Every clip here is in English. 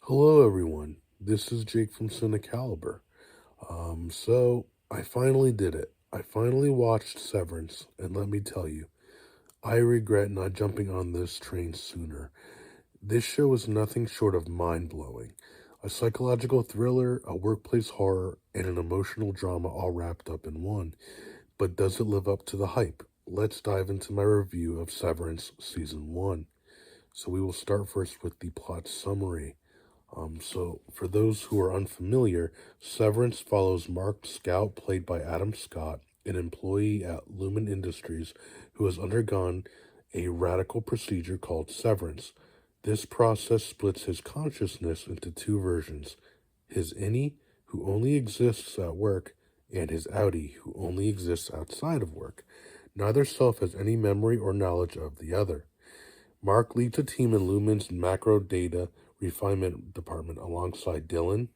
Hello, everyone. This is Jake from CINECALIBER. So I finally did it. I finally watched Severance, and let me tell you, I regret not jumping on this train sooner. This show is nothing short of mind-blowing. A psychological thriller, a workplace horror, and an emotional drama all wrapped up in one. But does it live up to the hype? Let's dive into my review of Severance Season 1. So we will start first with the plot summary. So, for those who are unfamiliar, Severance follows Mark Scout, played by Adam Scott, an employee at Lumen Industries who has undergone a radical procedure called severance. This process splits his consciousness into two versions: his innie, who only exists at work, and his outie, who only exists outside of work. Neither self has any memory or knowledge of the other. Mark leads a team in Lumen's macro data refinement department alongside Dylan,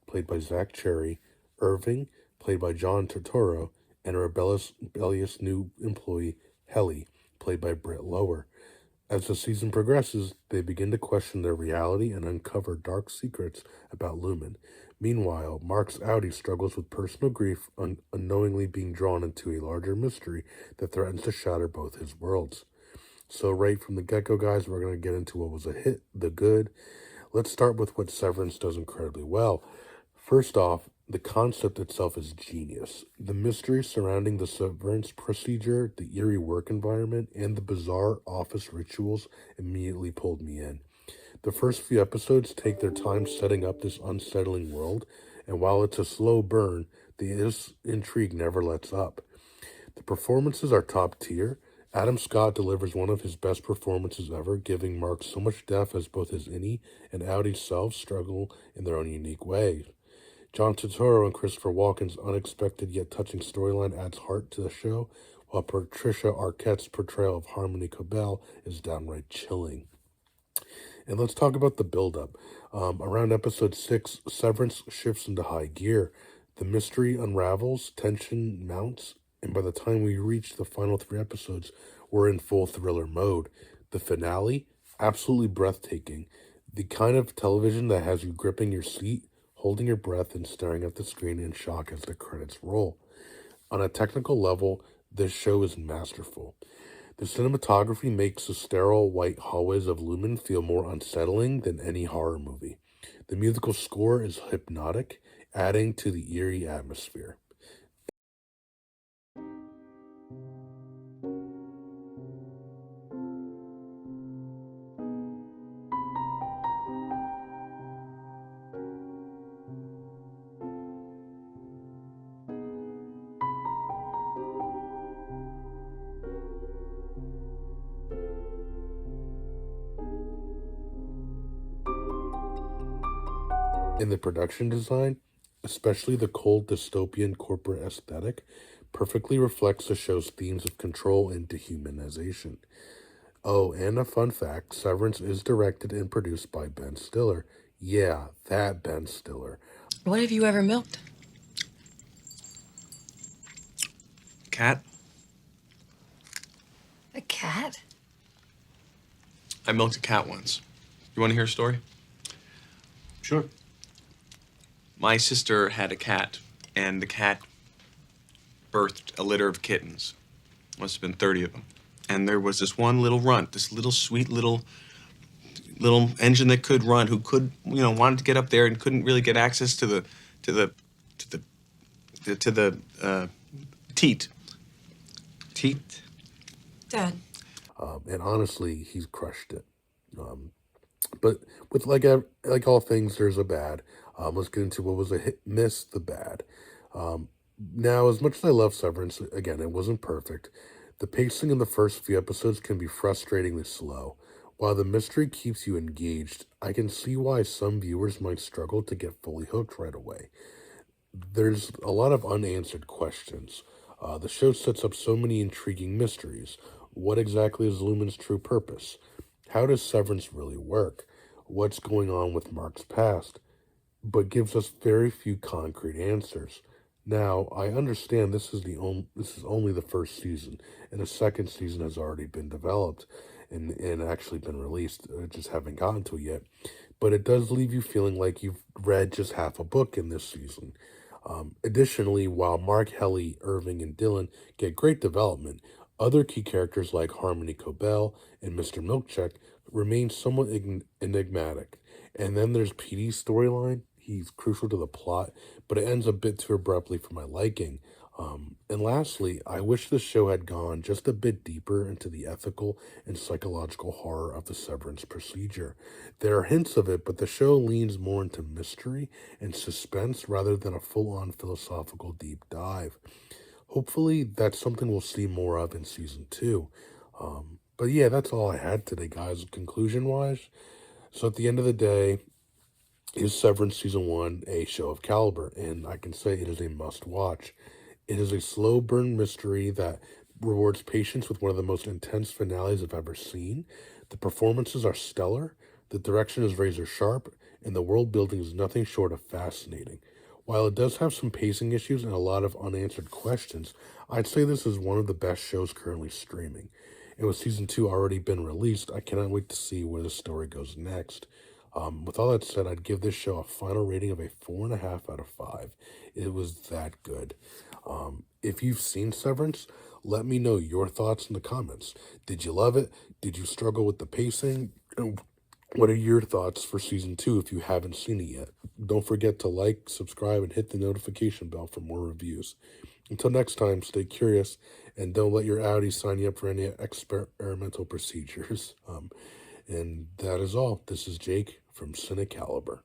played by Zach Cherry, Irving, played by John Turturro, and a rebellious new employee, Helly, played by Britt Lower. As the season progresses, they begin to question their reality and uncover dark secrets about Lumen. Meanwhile, Mark's outie struggles with personal grief, unknowingly being drawn into a larger mystery that threatens to shatter both his worlds. So right from the get-go, guys, we're going to get into what was a hit, the good. Let's start with what Severance does incredibly well. First off, the concept itself is genius. The mystery surrounding the severance procedure, the eerie work environment, and the bizarre office rituals immediately pulled me in. The first few episodes take their time setting up this unsettling world, and while it's a slow burn, the intrigue never lets up. The performances are top tier. Adam Scott delivers one of his best performances ever, giving Mark so much depth as both his innie and outie selves struggle in their own unique way. John Turturro and Christopher Walken's unexpected yet touching storyline adds heart to the show, while Patricia Arquette's portrayal of Harmony Cobell is downright chilling. And let's talk about the build-up. Around episode 6, Severance shifts into high gear. The mystery unravels, tension mounts, and by the time we reach the final 3 episodes, we're in full thriller mode. The finale, absolutely breathtaking. The kind of television that has you gripping your seat, holding your breath, and staring at the screen in shock as the credits roll. On a technical level, this show is masterful. The cinematography makes the sterile white hallways of Lumen feel more unsettling than any horror movie. The musical score is hypnotic, adding to the eerie atmosphere. In the production design, especially the cold dystopian corporate aesthetic, perfectly reflects the show's themes of control and dehumanization. Oh, and a fun fact, Severance is directed and produced by Ben Stiller. Yeah, that Ben Stiller. What have you ever milked? Cat? A cat? I milked a cat once. You want to hear a story? Sure. My sister had a cat, and the cat birthed a litter of kittens. Must have been 30 of them. And there was this one little runt, this little sweet little engine that could run, who could, wanted to get up there and couldn't really get access to the teat. Teat? Dad. And honestly, he's crushed it. But with like all things, there's a bad. Let's get into what was a hit, miss, the bad. Now, as much as I love Severance, again, it wasn't perfect. The pacing in the first few episodes can be frustratingly slow. While the mystery keeps you engaged, I can see why some viewers might struggle to get fully hooked right away. There's a lot of unanswered questions. The show sets up so many intriguing mysteries. What exactly is Lumen's true purpose? How does Severance really work? What's going on with Mark's past? But gives us very few concrete answers. Now, I understand this is only the first season, and a second season has already been developed and actually been released. Just haven't gotten to it yet. but it does leave you feeling like you've read just half a book in this season. Additionally, while Mark, Helly, Irving, and Dylan get great development, other key characters like Harmony Cobell and Mr. Milkcheck remain somewhat enigmatic. And then there's PD's storyline. He's crucial to the plot, but it ends a bit too abruptly for my liking. And lastly, I wish the show had gone just a bit deeper into the ethical and psychological horror of the severance procedure. There are hints of it, but the show leans more into mystery and suspense rather than a full on philosophical deep dive. Hopefully, that's something we'll see more of in season two. But yeah, that's all I had today, guys, conclusion wise. So at the end of the day, is Severance Season 1 a show of caliber? And I can say it is a must watch. It is a slow burn mystery that rewards patience with one of the most intense finales I've ever seen. The performances are stellar, the direction is razor sharp, and the world building is nothing short of fascinating. While it does have some pacing issues and a lot of unanswered questions, I'd say this is one of the best shows currently streaming. And with season 2 already been released, I cannot wait to see where the story goes next. With all that said, I'd give this show a final rating of a 4.5 out of 5. It was that good. If you've seen Severance, let me know your thoughts in the comments. Did you love it? Did you struggle with the pacing? And what are your thoughts for season 2 if you haven't seen it yet? Don't forget to like, subscribe, and hit the notification bell for more reviews. Until next time, stay curious and don't let your Audi sign you up for any experimental procedures. And that is all. This is Jake from CINECALIBER.